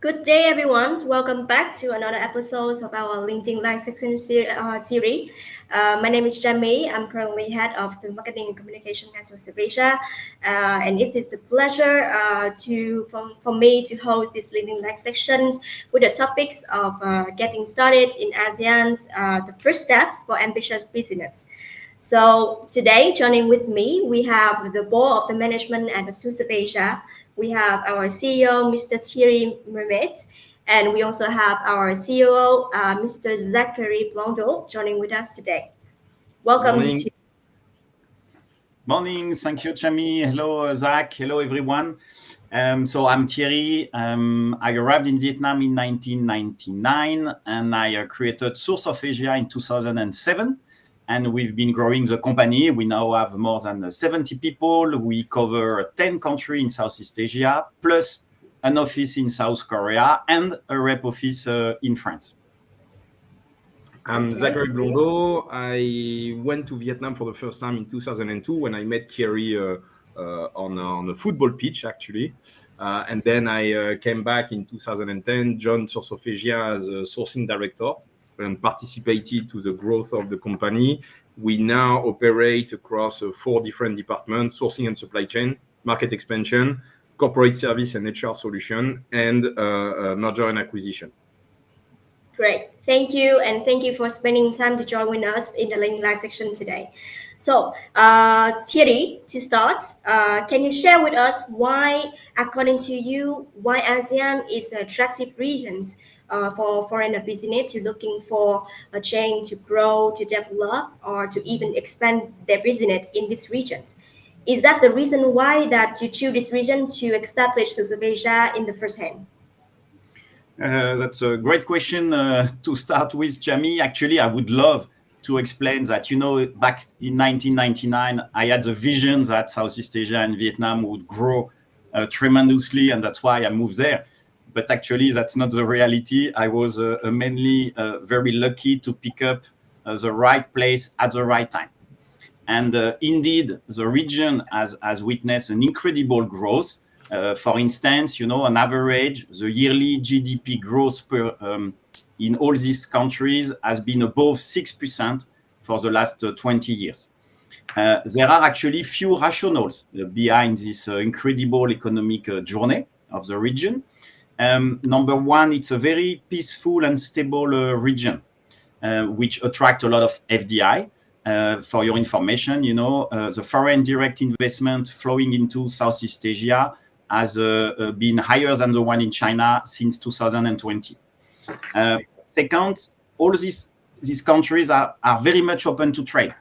Good day, everyone. Welcome back to another episode of our LinkedIn Live section series. My name is Jamie. I'm currently head of the Marketing and Communication at South Asia, and it is the pleasure for me to host this LinkedIn Live sections with the topics of getting started in ASEAN's the first steps for ambitious business. So today, joining with me, we have the board of the management at the South Asia. We have our CEO, Mr. Thierry Mermet, and we also have our COO, Mr. Zachary Blondeau, joining with us today. Welcome Morning. Morning. Thank you, Chami. Hello, Zach. Hello, everyone. So I'm Thierry. I arrived in Vietnam in 1999, and I created Source of Asia in 2007. And we've been growing the company. We now have more than 70 people. We cover 10 countries in Southeast Asia, plus an office in South Korea and a rep office in France. I'm Zachary Blondeau. I went to Vietnam for the first time in 2002 when I met Thierry on a football pitch, actually. And then I came back in 2010, joined Source of Asia as a sourcing director and participated to the growth of the company. We now operate across 4 different departments: sourcing and supply chain, market expansion, corporate service and HR solution, and merger and acquisition. Great. Thank you. And thank you for spending time to join with us in the LinkedIn Live section today. So, Thierry, to start, can you share with us why, according to you, why ASEAN is an attractive region for foreign business to looking for a chain to grow, to develop, or to even expand their business in these regions? Is that the reason why that you choose this region to establish South Asia in the first hand? That's a great question to start with, Chami. Actually, I would love to explain that, back in 1999, I had the vision that Southeast Asia and Vietnam would grow tremendously, and that's why I moved there. But actually, that's not the reality. I was mainly very lucky to pick up the right place at the right time. And indeed, the region has witnessed an incredible growth. For instance, on average, the yearly GDP growth in all these countries has been above 6% for the last 20 years. There are actually few rationales behind this incredible economic journey of the region. Number one, it's a very peaceful and stable region, which attracts a lot of FDI. For your information, the foreign direct investment flowing into Southeast Asia has been higher than the one in China since 2020. Second, all these countries are very much open to trade.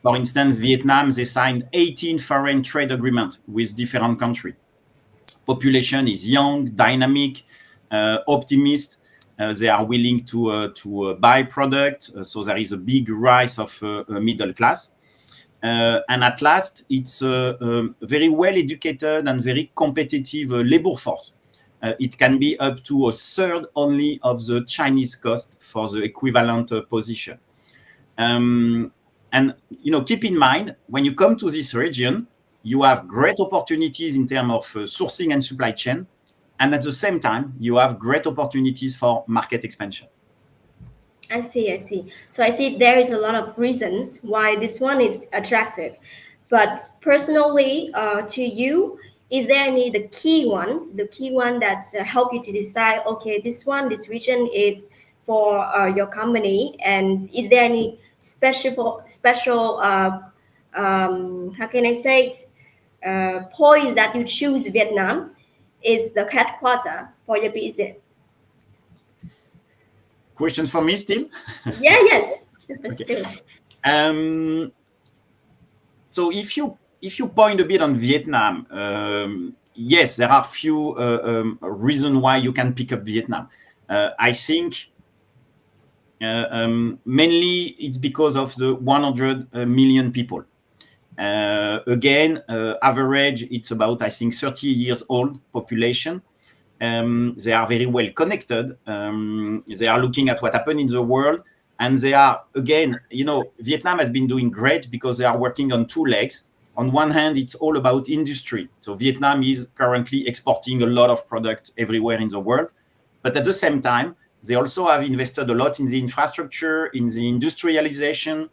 For instance, Vietnam, they signed 18 foreign trade agreements with different countries. Population is young, dynamic, optimist. They are willing to buy product. So there is a big rise of middle class. And at last, it's a very well-educated and very competitive labor force. It can be up to a third only of the Chinese cost for the equivalent position. And keep in mind, when you come to this region, you have great opportunities in terms of sourcing and supply chain. And at the same time, you have great opportunities for market expansion. I see. So I see there is a lot of reasons why this one is attractive. But personally, to you, is there any the key one that help you to decide, okay, this region is for your company, and is there any special how can I say it, points that you choose Vietnam is the headquarter for your business? Question for me still? Yes. Okay. So if you point a bit on Vietnam, yes, there are few reasons why you can pick up Vietnam. I think mainly it's because of the 100 million people. Again, average, it's about, I think, 30 years old population. They are very well connected. They are looking at what happened in the world. And they are, again, Vietnam has been doing great because they are working on 2 legs. On one hand, it's all about industry. So Vietnam is currently exporting a lot of product everywhere in the world. But at the same time, they also have invested a lot in the infrastructure, in the industrialization,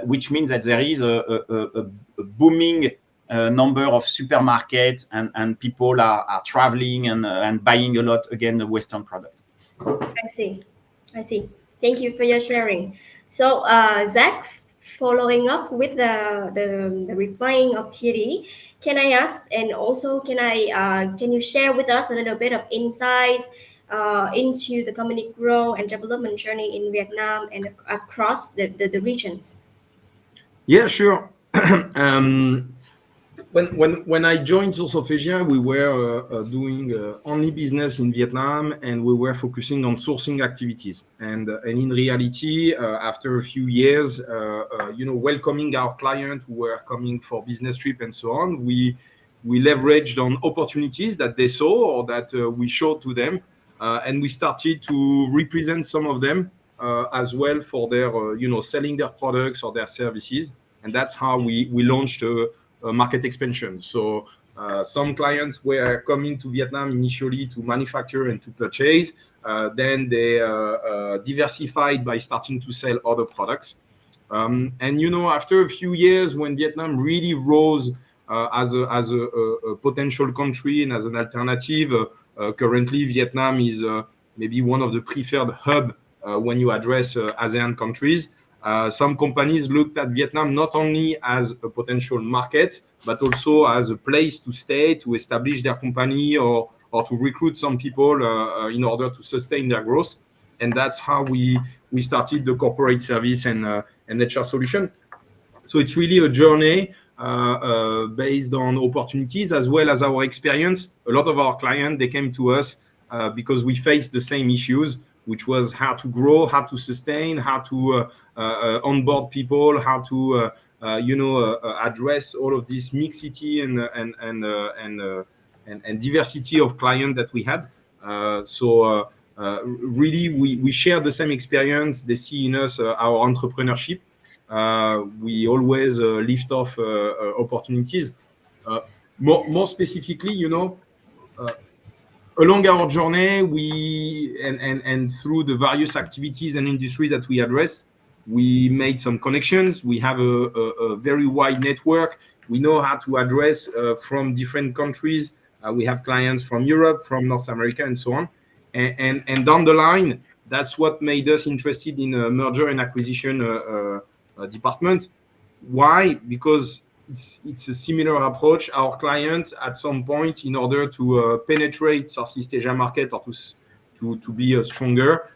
which means that there is a booming number of supermarkets, and people are traveling and buying a lot, again, the Western product. I see. I see. Thank you for your sharing. So, Zach, following up with the replying of Thierry, can I ask, and also can you share with us a little bit of insights into the company growth and development journey in Vietnam and across the regions? Yeah, sure. When I joined Source of Asia, we were doing only business in Vietnam, and we were focusing on sourcing activities. And in reality, after a few years, welcoming our clients who were coming for business trip and so on, we leveraged on opportunities that they saw or that we showed to them, and we started to represent some of them as well for their selling their products or their services. And that's how we launched market expansion. So some clients were coming to Vietnam initially to manufacture and to purchase. Then they diversified by starting to sell other products. And after a few years, when Vietnam really rose as a potential country and as an alternative, currently Vietnam is maybe one of the preferred hub when you address ASEAN countries. Some companies looked at Vietnam not only as a potential market, but also as a place to stay, to establish their company, or to recruit some people in order to sustain their growth. And that's how we started the corporate service and HR solution. So it's really a journey based on opportunities as well as our experience. A lot of our clients, they came to us because we faced the same issues, which was how to grow, how to sustain, how to onboard people, how to address all of this mixity and diversity of clients that we had. Really, we share the same experience. They see in us our entrepreneurship. We always lift off opportunities. More specifically, along our journey, and through the various activities and industries that we address, we made some connections. We have a very wide network. We know how to address from different countries. We have clients from Europe, from North America, and so on. And down the line, that's what made us interested in a merger and acquisition department. Why? Because it's a similar approach. Our clients, at some point, in order to penetrate Southeast Asia market or to be stronger,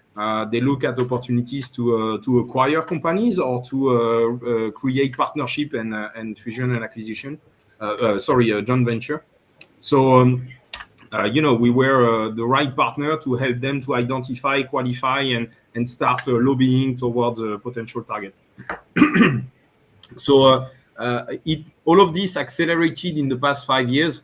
they look at opportunities to acquire companies or to create partnership and fusion and acquisition. Joint venture. So we were the right partner to help them to identify, qualify, and start lobbying towards a potential target. So all of this accelerated in the past 5 years,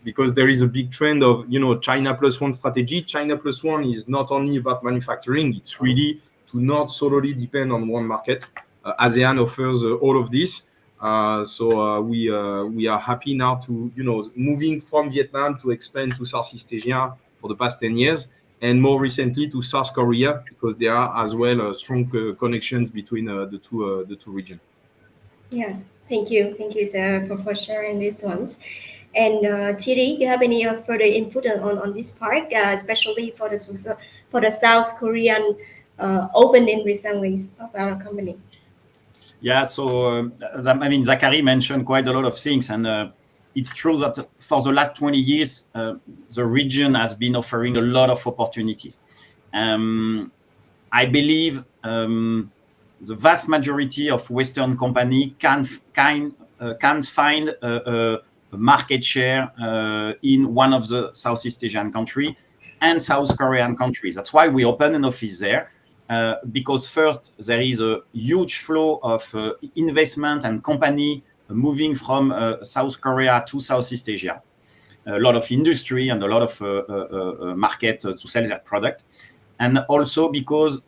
because there is a big trend of China plus one strategy. China plus one is not only about manufacturing; it's really to not solely depend on one market. ASEAN offers all of this. So we are happy now to moving from Vietnam to expand to Southeast Asia for the past 10 years. And more recently to South Korea, because there are as well strong connections between the two regions. Yes, thank you, sir, for sharing these ones. And Thierry, you have any further input on this part, especially for the South Korean opening recently of our company? Yeah, so Zachary mentioned quite a lot of things, and it's true that for the last 20 years, the region has been offering a lot of opportunities. I believe the vast majority of Western companies can find a market share in one of the Southeast Asian countries and South Korean countries. That's why we opened an office there, because first, there is a huge flow of investment and company moving from South Korea to Southeast Asia. A lot of industry and a lot of market to sell their product. And also because,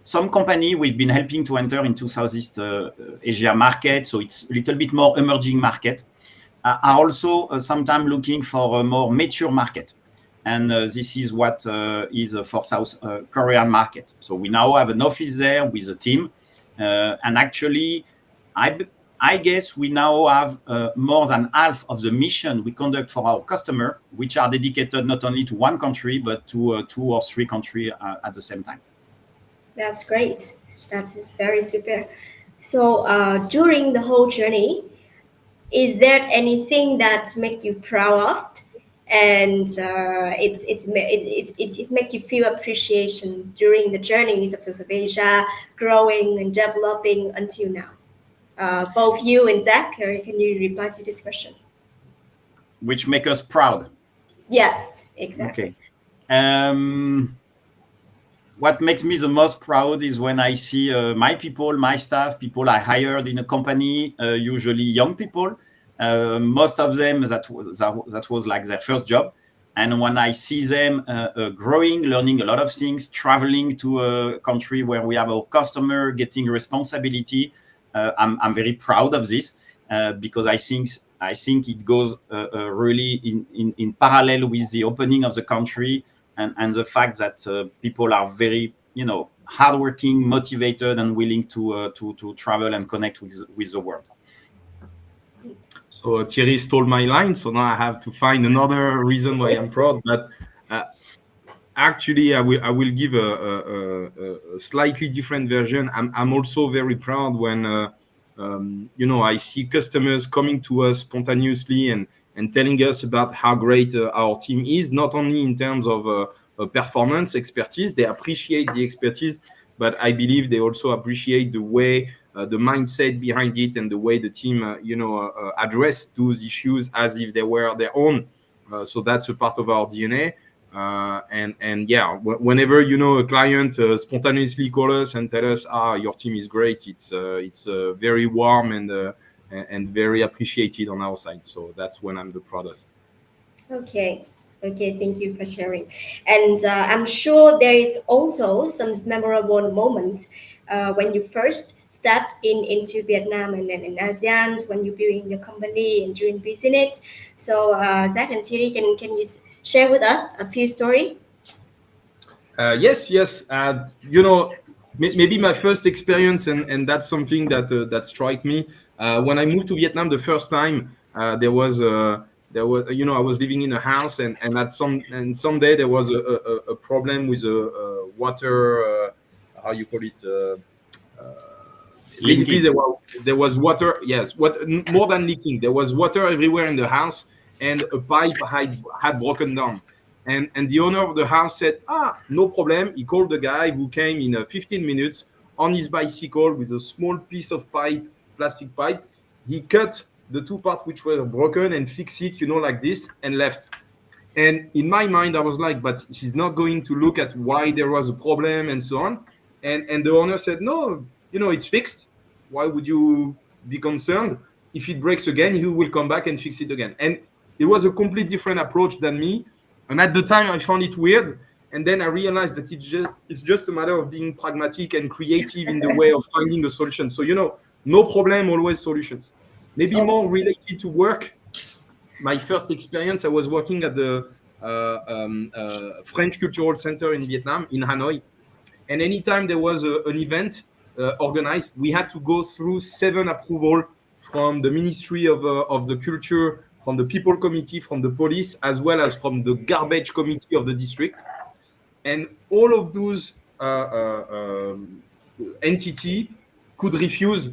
some company we've been helping to enter into Southeast Asia market, so it's a little bit more emerging market, are also sometimes looking for a more mature market. And this is what is for South Korean market. So we now have an office there with a team. And actually, I guess we now have more than half of the mission we conduct for our customer, which are dedicated not only to one country, but to 2 or 3 countries at the same time. That's great. That is very super. So during the whole journey, is there anything that make you proud of, and it make you feel appreciation during the journeys of South Asia, growing and developing until now? Both you and Zach, can you reply to this question? Which make us proud. Yes, exactly. Okay. What makes me the most proud is when I see my people, my staff, people I hired in a company, usually young people. Most of them that was like their first job. And when I see them growing, learning a lot of things, traveling to a country where we have our customer, getting responsibility, I'm very proud of this because I think it goes really in parallel with the opening of the country and the fact that people are very, hardworking, motivated, and willing to travel and connect with the world. So Thierry stole my line, so now I have to find another reason why I'm proud. But actually, I will give a slightly different version. I'm also very proud when I see customers coming to us spontaneously and telling us about how great our team is, not only in terms of performance, expertise. They appreciate the expertise, but I believe they also appreciate the way, the mindset behind it, and the way the team, address those issues as if they were their own. So that's a part of our DNA. Whenever a client spontaneously call us and tell us, your team is great, it's very warm and very appreciated on our side. So that's when I'm the proudest. Okay, thank you for sharing. And I'm sure there is also some memorable moments when you first step into Vietnam and then in ASEAN, when you're building your company and doing business. So Zach and Thierry, can you share with us a few stories? Yes. Maybe my first experience, and that's something that struck me when I moved to Vietnam the first time. There was I was living in a house, and someday there was a problem with a water. How you call it? Basically, there was water. Yes, more than leaking. There was water everywhere in the house, and a pipe had broken down. And the owner of the house said, no problem. He called the guy who came in 15 minutes on his bicycle with a small piece of plastic pipe. He cut the 2 parts which were broken and fixed it, like this, and left. And in my mind, I was like, but he's not going to look at why there was a problem and so on. And the owner said, no, it's fixed. Why would you be concerned? If it breaks again, he will come back and fix it again. And it was a complete different approach than me. And at the time, I found it weird. And then I realized that it's just a matter of being pragmatic and creative in the way of finding a solution. So, no problem, always solutions. Maybe more related to work. My first experience, I was working at the French Cultural Center in Vietnam, in Hanoi. And anytime there was an event organized, we had to go through 7 approval from the Ministry of the Culture, from the People Committee, from the police, as well as from the Garbage Committee of the district. And all of those entity could refuse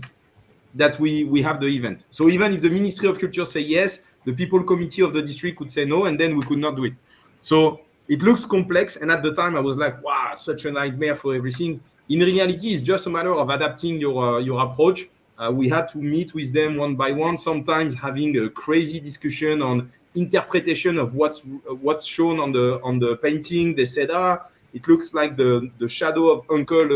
that we have the event. So even if the Ministry of Culture say yes, the People Committee of the district could say no, and then we could not do it. So it looks complex. And at the time, I was like, wow, such a nightmare for everything. In reality, it's just a matter of adapting your approach. We had to meet with them one by one, sometimes having a crazy discussion on interpretation of what's shown on the painting. They said, it looks like the shadow of Uncle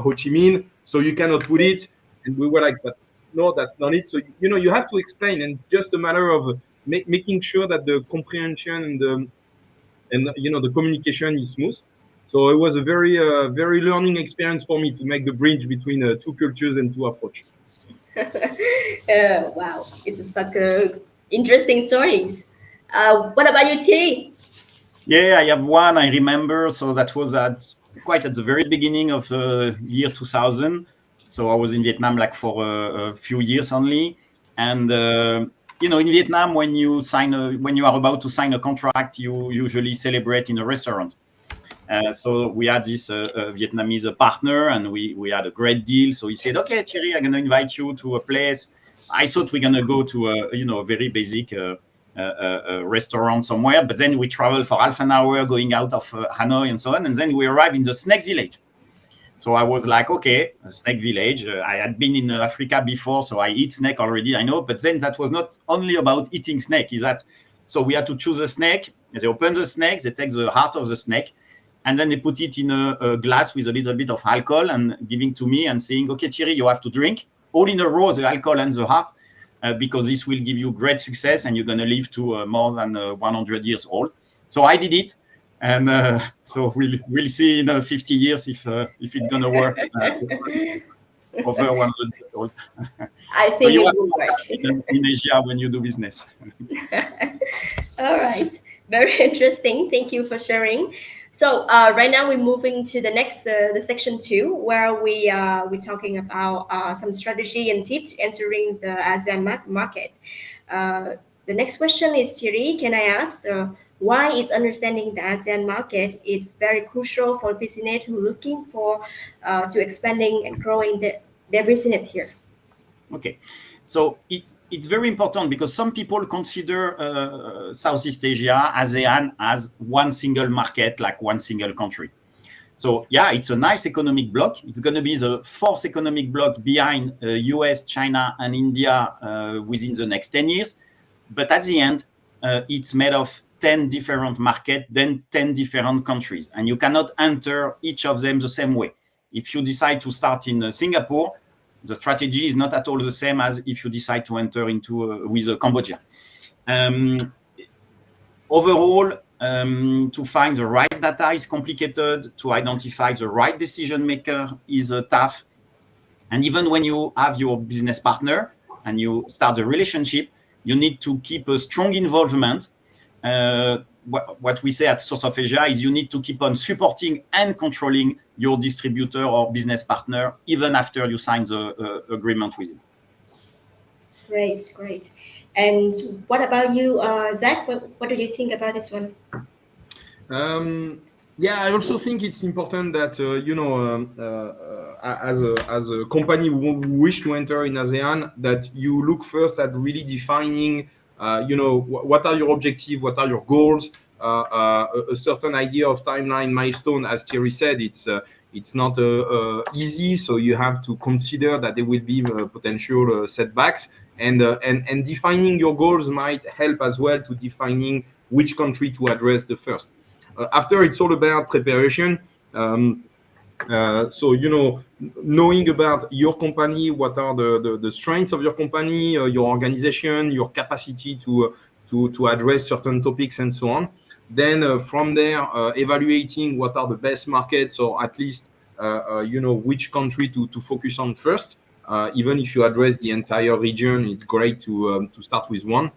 Ho Chi Minh, so you cannot put it. And we were like, but no, that's not it. So you have to explain, and it's just a matter of making sure that the comprehension and the communication is smooth. So it was a very very learning experience for me to make the bridge between 2 cultures and 2 approaches. Wow, it's such a Interesting stories. What about you, Thierry? Yeah, I have one I remember. So that was quite at the very beginning of year 2000. So I was in Vietnam like for a few years only. And in Vietnam, when you are about to sign a contract, you usually celebrate in a restaurant. So we had this Vietnamese partner, and we had a great deal. So he said, "Okay, Thierry, I'm going to invite you to a place." I thought we're going to go to a very basic restaurant somewhere, but then we travel for half an hour going out of Hanoi and so on, and then we arrive in the Snake Village. So I was like, okay, a snake village. I had been in Africa before, so I eat snake already, I know. But then that was not only about eating snake. Is that so? We had to choose a snake. They open the snake, they take the heart of the snake, and then they put it in a glass with a little bit of alcohol and giving to me and saying, okay, Thierry, you have to drink all in a row, the alcohol and the heart, because this will give you great success and you're going to live to more than 100 years old. So I did it. And so we'll see in 50 years if it's gonna work over 100 years old. I So think you it have will work. in Asia when you do business. All right, very interesting. Thank you for sharing. So right now we're moving to the next, the section two, where we're talking about some strategy and tips entering the ASEAN market. The next question is, Thierry, can I ask why is understanding the ASEAN market is very crucial for business who looking for to expanding and growing their business here? Okay, so it's very important because some people consider Southeast Asia, ASEAN, as one single market, like one single country. So yeah, it's a nice economic bloc. It's going to be the fourth economic bloc behind US, China, and India within the next 10 years. But at the end, it's made of 10 different markets, then 10 different countries. And you cannot enter each of them the same way. If you decide to start in Singapore, the strategy is not at all the same as if you decide to enter into with Cambodia. Overall, to find the right data is complicated. To identify the right decision maker is tough. And even when you have your business partner and you start a relationship, you need to keep a strong involvement. What we say at Source of Asia is you need to keep on supporting and controlling your distributor or business partner even after you sign the agreement with him. Great, great. And what about you, Zach? What do you think about this one? Yeah, I also think it's important that as a company who wish to enter in ASEAN, that you look first at really defining, what are your objectives, what are your goals, a certain idea of timeline, milestone. As Thierry said, it's not easy, so you have to consider that there will be potential setbacks, and defining your goals might help as well to defining which country to address the first. After, it's all about preparation. So knowing about your company, what are the strengths of your company, your organization, your capacity to address certain topics and so on. Then from there, evaluating what are the best markets, or at least which country to focus on first. Even if you address the entire region, it's great to start with one.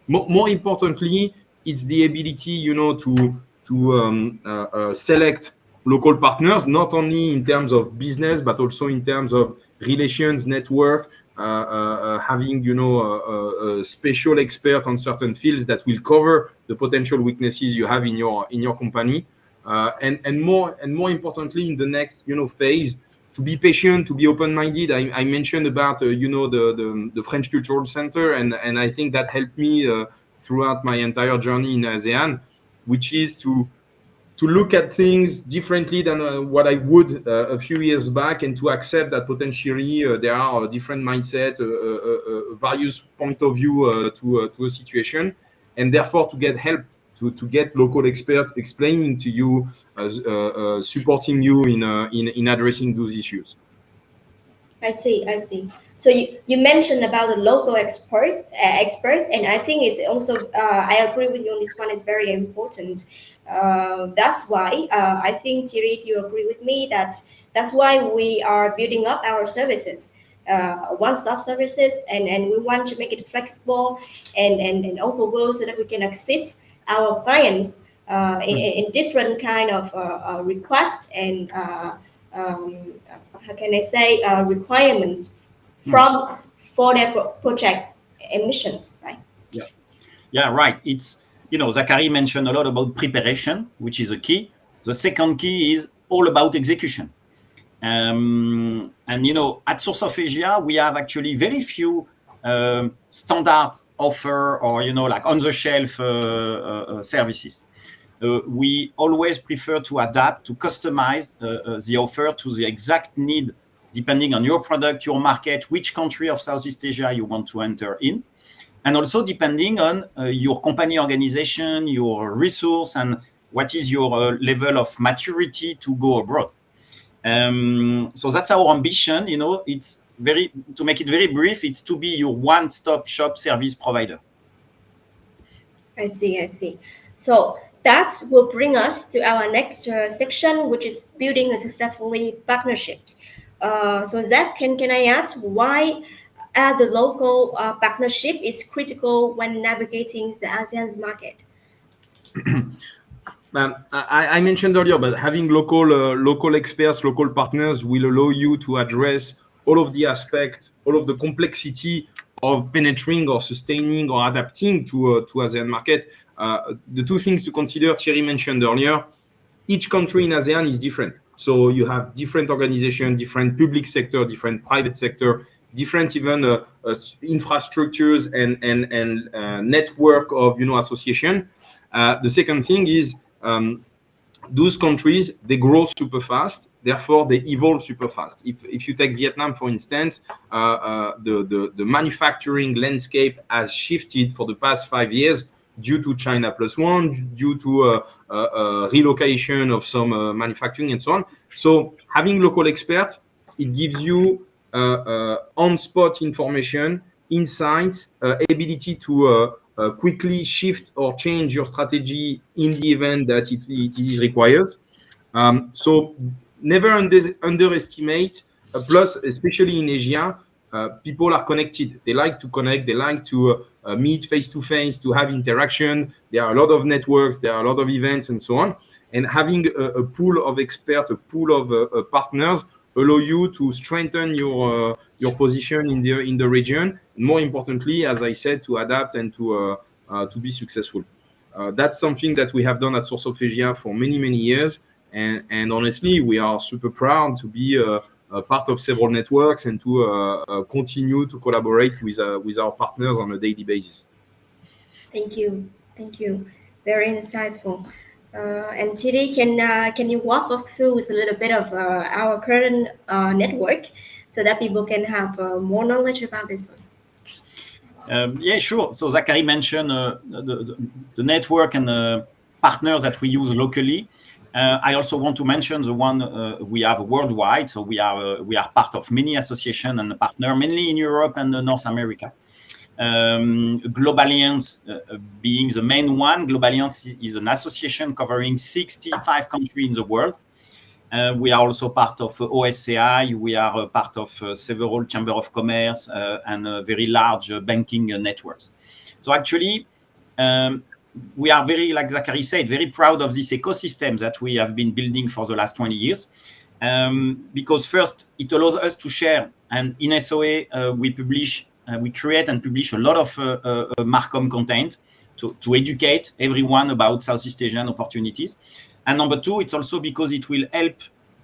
More importantly, it's the ability, to select local partners, not only in terms of business, but also in terms of relations, network, having, a special expert on certain fields that will cover the potential weaknesses you have in your company. And more importantly, in the next, phase, to be patient, to be open-minded. I mentioned about, the French Cultural Center, and I think that helped me throughout my entire journey in ASEAN, which is to look at things differently than what I would a few years back, and to accept that potentially there are different mindset, various point of view to a situation, and therefore to get help, to get local experts explaining to you, supporting you in addressing those issues. I see, I see. So you mentioned about the local experts, and I think it's also I agree with you on this one. It's very important. That's why I think, Thierry, if you agree with me, that's why we are building up our services. one-stop services, and we want to make it flexible and overall so that we can assist our clients in different kind of requests and how can I say requirements from for their project emissions, right? Yeah. Yeah, right. It's, Zachary mentioned a lot about preparation, which is a key. The second key is all about execution. And, at Source of Asia, we have actually very few standard offer or, like on-the-shelf services. We always prefer to adapt, to customize the offer to the exact need, depending on your product, your market, which country of Southeast Asia you want to enter in. And also depending on your company organization, your resource, and what is your level of maturity to go abroad. So that's our ambition. It's to make it very brief, it's to be your one-stop shop service provider. I see. So that will bring us to our next section, which is building a successfully partnerships. So Zach, can I ask why the local partnership is critical when navigating the ASEAN's market? I mentioned earlier, but having local experts, local partners will allow you to address all of the aspects, all of the complexity of penetrating or sustaining or adapting to ASEAN market. The two things to consider, Thierry mentioned earlier, each country in ASEAN is different. So you have different organizations, different public sector, different private sector, different even infrastructures and network of association. The second thing is those countries, they grow super fast, therefore they evolve super fast. If you take Vietnam, for instance, the manufacturing landscape has shifted for the past 5 years due to China Plus One, due to relocation of some manufacturing and so on. So having local experts, it gives you on-spot information, insights, ability to quickly shift or change your strategy in the event that it requires. So never underestimate, plus especially in Asia, people are connected. They like to connect, they like to meet face-to-face, to have interaction. There are a lot of networks, there are a lot of events and so on. And having a pool of experts, a pool of partners allow you to strengthen your position in the region. More importantly, as I said, to adapt and to be successful. That's something that we have done at Source of Asia for many years, and honestly, we are super proud to be a part of several networks and to continue to collaborate with our partners on a daily basis. Thank you. Very insightful. And Thierry, can you walk us through with a little bit of our current network so that people can have more knowledge about this one? Yeah, sure. So Zachary mentioned the network and the partners that we use locally. I also want to mention the one we have worldwide. So we are part of many associations and partners, mainly in Europe and North America. Global Alliance being the main one. Global Alliance is an association covering 65 countries in the world. We are also part of OSCI. We are part of several Chamber of Commerce and very large banking networks. So actually, we are very, like Zachary said, very proud of this ecosystem that we have been building for the last 20 years. Because first, it allows us to share. And in SOA, we create and publish a lot of Marcom content to educate everyone about Southeast Asian opportunities. And number two, it's also because it will help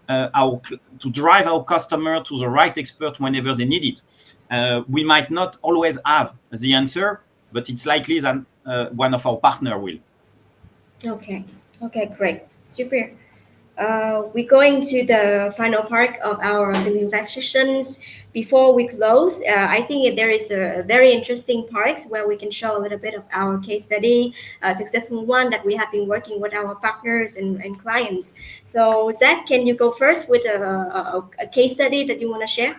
to drive our customer to the right expert whenever they need it. We might not always have the answer, but it's likely that one of our partners will. Okay, great. Super. We're going to the final part of our daily live sessions. Before we close, I think there is a very interesting part where we can show a little bit of our case study, successful one that we have been working with our partners and clients. So Zach, can you go first with a case study that you want to share?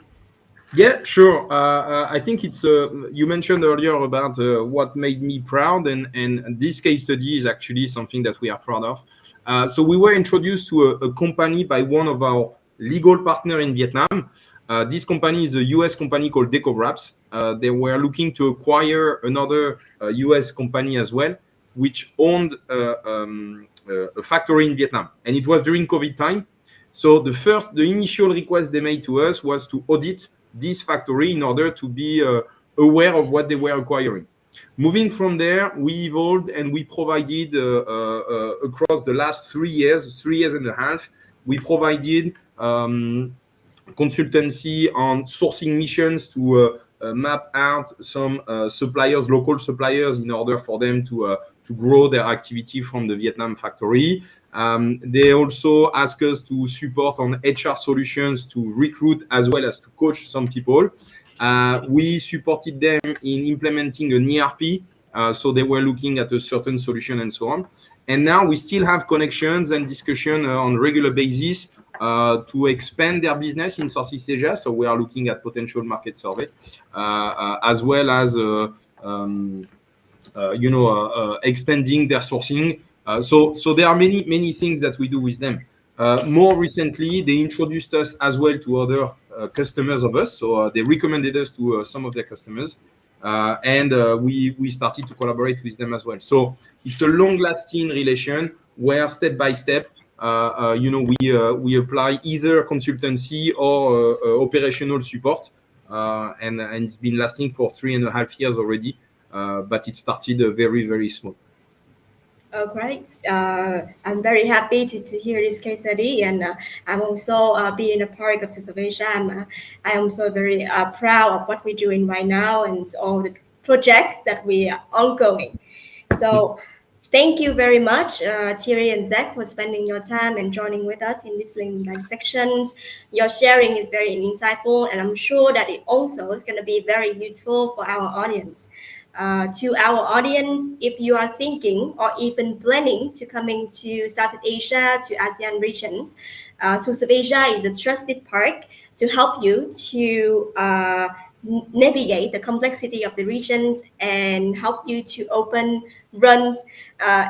Yeah, sure. I think it's you mentioned earlier about what made me proud, and this case study is actually something that we are proud of. So we were introduced to a company by one of our legal partners in Vietnam. This company is a US company called Deco Wraps. They were looking to acquire another US company as well, which owned a factory in Vietnam. And it was during COVID time. So the initial request they made to us was to audit this factory in order to be aware of what they were acquiring. Moving from there, we evolved and we provided across the last 3 years and a half, we provided consultancy on sourcing missions to map out some suppliers, local suppliers, in order for them to grow their activity from the Vietnam factory. They also ask us to support on HR solutions to recruit as well as to coach some people. We supported them in implementing an ERP, so they were looking at a certain solution and so on. And now we still have connections and discussion on a regular basis to expand their business in Southeast Asia. So we are looking at potential market survey, as well as extending their sourcing. So there are many things that we do with them. More recently, they introduced us as well to other customers of us. So they recommended us to some of their customers, and we started to collaborate with them as well. So it's a long-lasting relation where step by step, we apply either consultancy or operational support, and it's been lasting for 3.5 years already. But it started very, very small. Oh, great. I'm very happy to hear this case study, and I'm also being a part of South Asia. I am also very proud of what we're doing right now and all the projects that we are ongoing. So thank you very much, Thierry and Zach, for spending your time and joining with us in this LinkedIn sections. Your sharing is very insightful, and I'm sure that it also is going to be very useful for our audience. To our audience, if you are thinking or even planning to coming to South Asia, to ASEAN regions, South Asia is a trusted partner to help you to navigate the complexity of the regions and help you to open, run,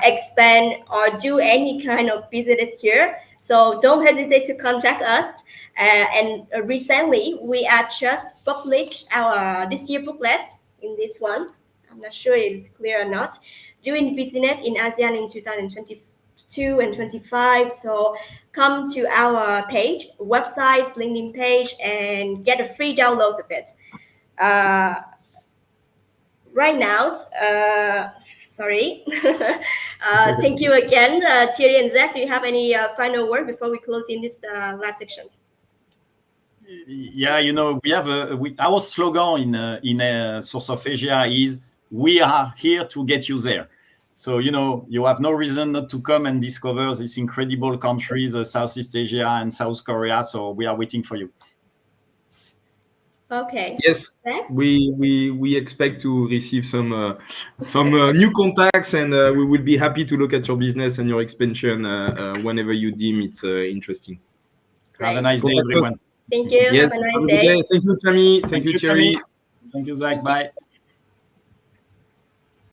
expand, or do any kind of business here. So don't hesitate to contact us. And recently, we have just published our this year booklet in this one. I'm not sure it is clear or not. Doing business in ASEAN in 2022 and 25. So come to our page, website, LinkedIn page, and get a free download of it. Right now, sorry. Thank you again, Thierry and Zach. Do you have any final word before we close in this live section? Yeah, we have our slogan in Source of Asia is "We are here to get you there." So you have no reason not to come and discover these incredible countries, Southeast Asia and South Korea. So we are waiting for you. Okay. Yes, we expect to receive some new contacts, and we will be happy to look at your business and your expansion whenever you deem it's interesting. Great. Have a nice day, everyone. Thank you. Yes, have a nice have a good day. Thank you, Tammy. Thank you, Thierry. Thank you, Zach. Bye.